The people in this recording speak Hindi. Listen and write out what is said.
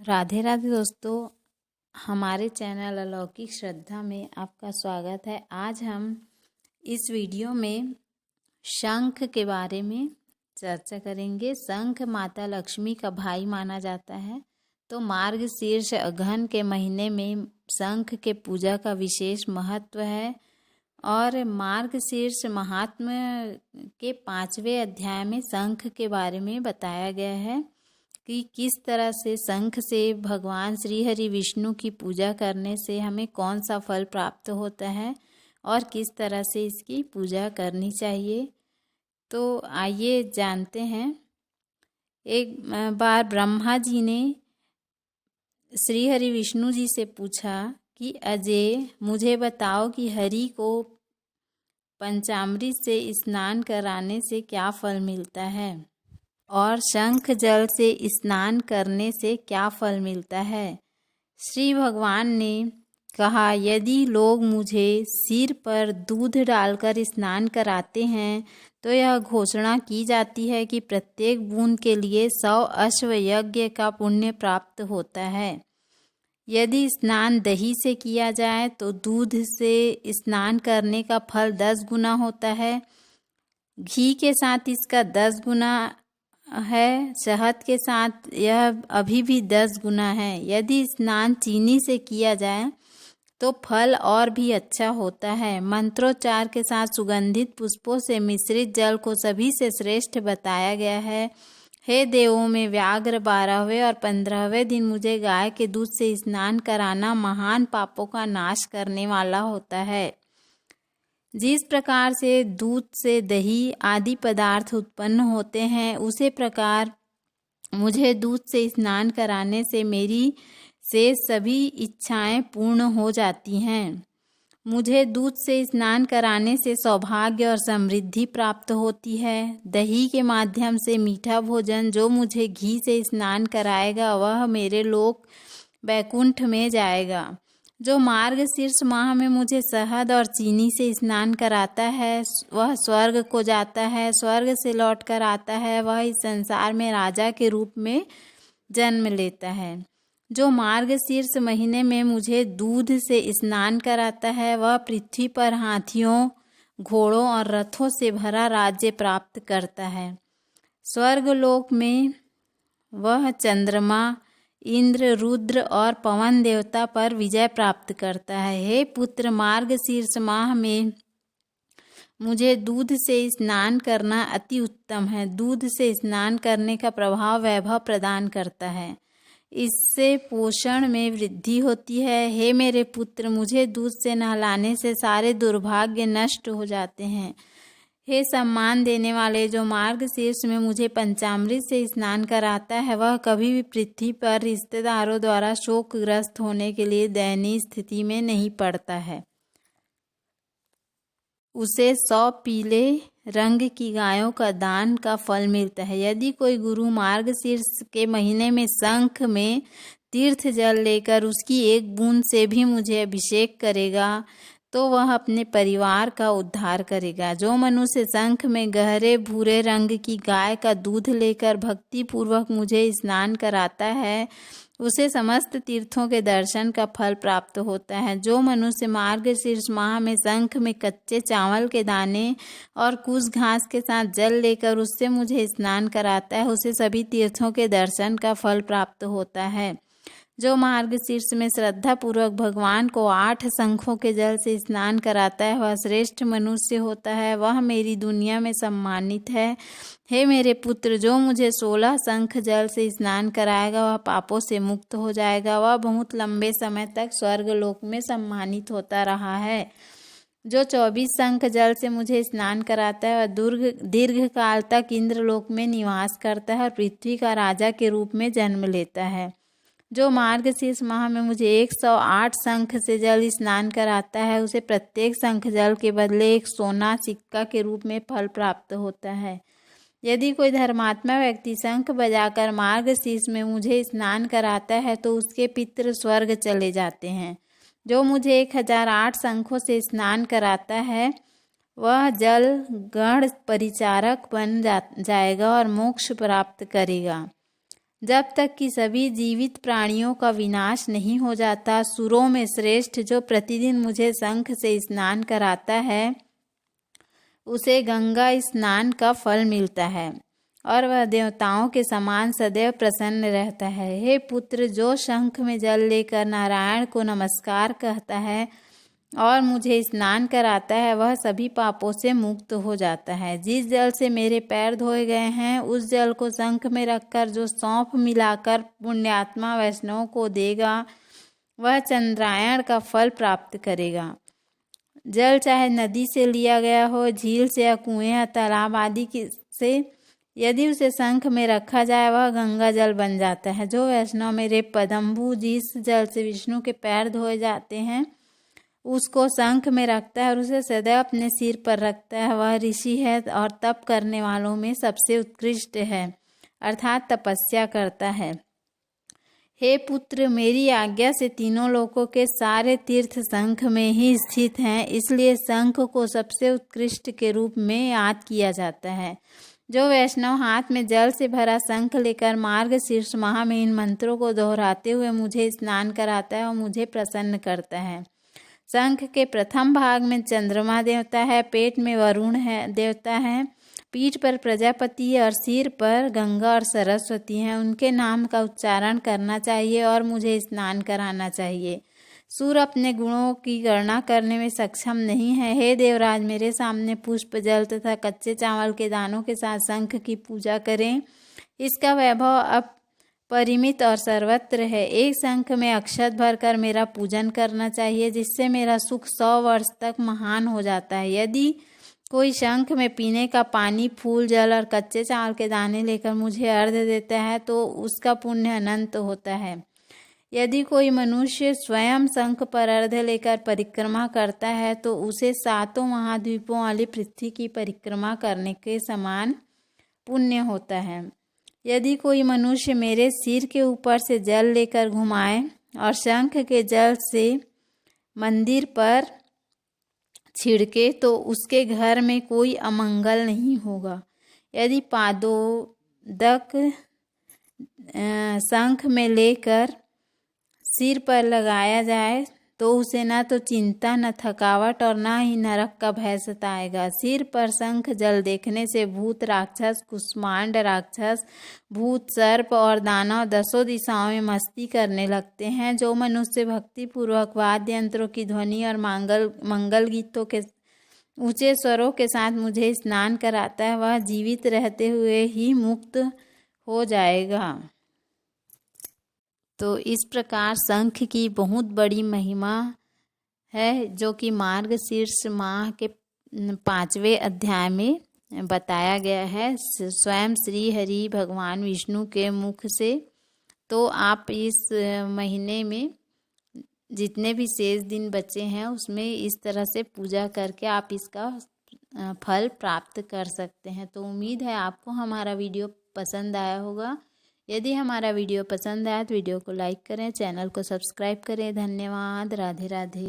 राधे राधे दोस्तों, हमारे चैनल अलौकिक श्रद्धा में आपका स्वागत है। आज हम इस वीडियो में शंख के बारे में चर्चा करेंगे। शंख माता लक्ष्मी का भाई माना जाता है, तो मार्गशीर्ष अगहन के महीने में शंख के पूजा का विशेष महत्व है। और मार्गशीर्ष महात्म्य के 5वें अध्याय में शंख के बारे में बताया गया है कि किस तरह से शंख से भगवान श्री हरि विष्णु की पूजा करने से हमें कौन सा फल प्राप्त होता है और किस तरह से इसकी पूजा करनी चाहिए। तो आइए जानते हैं। एक बार ब्रह्मा जी ने श्री हरि विष्णु जी से पूछा कि अजय, मुझे बताओ कि हरि को पंचामृत से स्नान कराने से क्या फल मिलता है और शंख जल से स्नान करने से क्या फल मिलता है। श्री भगवान ने कहा, यदि लोग मुझे सिर पर दूध डालकर स्नान कराते हैं तो यह घोषणा की जाती है कि प्रत्येक बूंद के लिए 100 अश्व यज्ञ का पुण्य प्राप्त होता है। यदि स्नान दही से किया जाए तो दूध से स्नान करने का फल 10 गुना होता है। घी के साथ इसका 10 गुना है। शहद के साथ यह अभी भी 10 गुना है। यदि स्नान चीनी से किया जाए तो फल और भी अच्छा होता है। मंत्रोच्चार के साथ सुगंधित पुष्पों से मिश्रित जल को सभी से श्रेष्ठ बताया गया है। हे देवों में व्याघ्र 12वें और 15वें दिन मुझे गाय के दूध से स्नान कराना महान पापों का नाश करने वाला होता है। जिस प्रकार से दूध से दही आदि पदार्थ उत्पन्न होते हैं, उसी प्रकार मुझे दूध से स्नान कराने से मेरी से सभी इच्छाएं पूर्ण हो जाती हैं। मुझे दूध से स्नान कराने से सौभाग्य और समृद्धि प्राप्त होती है। दही के माध्यम से मीठा भोजन जो मुझे घी से स्नान कराएगा वह मेरे लोक वैकुंठ में जाएगा। जो मार्गशीर्ष माह में मुझे शहद और चीनी से स्नान कराता है वह स्वर्ग को जाता है। स्वर्ग से लौट कर आता है वह इस संसार में राजा के रूप में जन्म लेता है। जो मार्गशीर्ष महीने में मुझे दूध से स्नान कराता है वह पृथ्वी पर हाथियों, घोड़ों और रथों से भरा राज्य प्राप्त करता है। स्वर्गलोक में वह चंद्रमा, इंद्र, रुद्र और पवन देवता पर विजय प्राप्त करता है। हे पुत्र, मार्गशीर्ष माह में मुझे दूध से स्नान करना अति उत्तम है। दूध से स्नान करने का प्रभाव वैभव प्रदान करता है। इससे पोषण में वृद्धि होती है। हे मेरे पुत्र, मुझे दूध से नहलाने से सारे दुर्भाग्य नष्ट हो जाते हैं। हे सम्मान देने वाले, जो मार्गशीर्ष में मुझे पंचामृत से स्नान कराता है वह कभी भी पृथ्वी पर रिश्तेदारों द्वारा शोकग्रस्त होने के लिए दयनीय स्थिति में नहीं पड़ता है। उसे 100 पीले रंग की गायों का दान का फल मिलता है। यदि कोई गुरु मार्गशीर्ष के महीने में शंख में तीर्थ जल लेकर उसकी एक बूंद से भी मुझे अभिषेक करेगा तो वह अपने परिवार का उद्धार करेगा। जो मनुष्य शंख में गहरे भूरे रंग की गाय का दूध लेकर भक्ति पूर्वक मुझे स्नान कराता है उसे समस्त तीर्थों के दर्शन का फल प्राप्त होता है। जो मनुष्य मार्गशीर्ष माह में शंख में कच्चे चावल के दाने और कुछ घास के साथ जल लेकर उससे मुझे स्नान कराता है उसे सभी तीर्थों के दर्शन का फल प्राप्त होता है। जो मार्गशीर्ष में श्रद्धा पूर्वक भगवान को 8 शंखों के जल से स्नान कराता है वह श्रेष्ठ मनुष्य होता है। वह मेरी दुनिया में सम्मानित है। हे मेरे पुत्र, जो मुझे 16 शंख जल से स्नान कराएगा वह पापों से मुक्त हो जाएगा। वह बहुत लंबे समय तक स्वर्गलोक में सम्मानित होता रहा है। जो 24 शंख जल से मुझे स्नान कराता है वह दीर्घ काल तक इंद्रलोक में निवास करता है और पृथ्वी का राजा के रूप में जन्म लेता है। जो मार्गशीर्ष माह में मुझे 108 शंख से जल स्नान कराता है उसे प्रत्येक शंख जल के बदले एक सोना सिक्का के रूप में फल प्राप्त होता है। यदि कोई धर्मात्मा व्यक्ति शंख बजाकर मार्गशीर्ष में मुझे स्नान कराता है तो उसके पितृ स्वर्ग चले जाते हैं। जो मुझे 1008 शंखों से स्नान कराता है वह जल गण परिचारक बन जाएगा और मोक्ष प्राप्त करेगा। जब तक कि सभी जीवित प्राणियों का विनाश नहीं हो जाता। सुरों में श्रेष्ठ जो प्रतिदिन मुझे शंख से स्नान कराता है, उसे गंगा स्नान का फल मिलता है और वह देवताओं के समान सदैव प्रसन्न रहता है। हे पुत्र, जो शंख में जल लेकर नारायण को नमस्कार कहता है और मुझे स्नान कराता है, वह सभी पापों से मुक्त हो जाता है। जिस जल से मेरे पैर धोए गए हैं, उस जल को शंख में रखकर जो सौंफ मिलाकर पुण्यात्मा वैष्णव को देगा, वह चंद्रायण का फल प्राप्त करेगा। जल चाहे नदी से लिया गया हो, झील से या कुएं या तालाब आदि से, यदि उसे शंख में रखा जाए, वह गंगा जल बन जाता है। जो वैष्णव मेरे पदम्बु, जिस जल से विष्णु के पैर धोए जाते हैं, उसको शंख में रखता है और उसे सदैव अपने सिर पर रखता है, वह ऋषि है और तप करने वालों में सबसे उत्कृष्ट है, अर्थात तपस्या करता है। हे पुत्र, मेरी आज्ञा से तीनों लोकों के सारे तीर्थ शंख में ही स्थित हैं, इसलिए शंख को सबसे उत्कृष्ट के रूप में याद किया जाता है। जो वैष्णव हाथ में जल से भरा शंख लेकर मार्ग शीर्ष माह में इन मंत्रों को दोहराते हुए मुझे स्नान कराता है और मुझे प्रसन्न करता है। शंख के प्रथम भाग में चंद्रमा देवता है, पेट में वरुण है देवता है, पीठ पर प्रजापति और सिर पर गंगा और सरस्वती हैं। उनके नाम का उच्चारण करना चाहिए और मुझे स्नान कराना चाहिए। सूर्य अपने गुणों की गणना करने में सक्षम नहीं है। हे देवराज, मेरे सामने पुष्प, जल तथा कच्चे चावल के दानों के साथ शंख की पूजा करें। इसका वैभव अब परिमित और सर्वत्र है। एक शंख में अक्षत भरकर मेरा पूजन करना चाहिए, जिससे मेरा सुख 100 वर्ष तक महान हो जाता है। यदि कोई शंख में पीने का पानी, फूल, जल और कच्चे चावल के दाने लेकर मुझे अर्घ्य देता है, तो उसका पुण्य अनंत होता है। यदि कोई मनुष्य स्वयं शंख पर अर्घ्य लेकर परिक्रमा करता है, तो उसे 7 महाद्वीपों वाली पृथ्वी की परिक्रमा करने के समान पुण्य होता है। यदि कोई मनुष्य मेरे सिर के ऊपर से जल लेकर घुमाए और शंख के जल से मंदिर पर छिड़के, तो उसके घर में कोई अमंगल नहीं होगा। यदि पादोदक शंख में लेकर सिर पर लगाया जाए, तो उसे न तो चिंता, न थकावट और न ही नरक का भय सताएगा। सिर पर शंख जल देखने से भूत राक्षस, कुष्मांड राक्षस, भूत, सर्प और दानव 10 दिशाओं में मस्ती करने लगते हैं। जो मनुष्य भक्ति पूर्वक वाद्य यंत्रों की ध्वनि और मंगल गीतों के ऊंचे स्वरों के साथ मुझे स्नान कराता है, वह जीवित रहते हुए ही मुक्त हो जाएगा। तो इस प्रकार शंख की बहुत बड़ी महिमा है, जो कि मार्गशीर्ष माह के 5वें अध्याय में बताया गया है, स्वयं श्री हरि भगवान विष्णु के मुख से। तो आप इस महीने में जितने भी शेष दिन बचे हैं, उसमें इस तरह से पूजा करके आप इसका फल प्राप्त कर सकते हैं। तो उम्मीद है आपको हमारा वीडियो पसंद आया होगा। यदि हमारा वीडियो पसंद आया तो वीडियो को लाइक करें, चैनल को सब्सक्राइब करें। धन्यवाद। राधे राधे।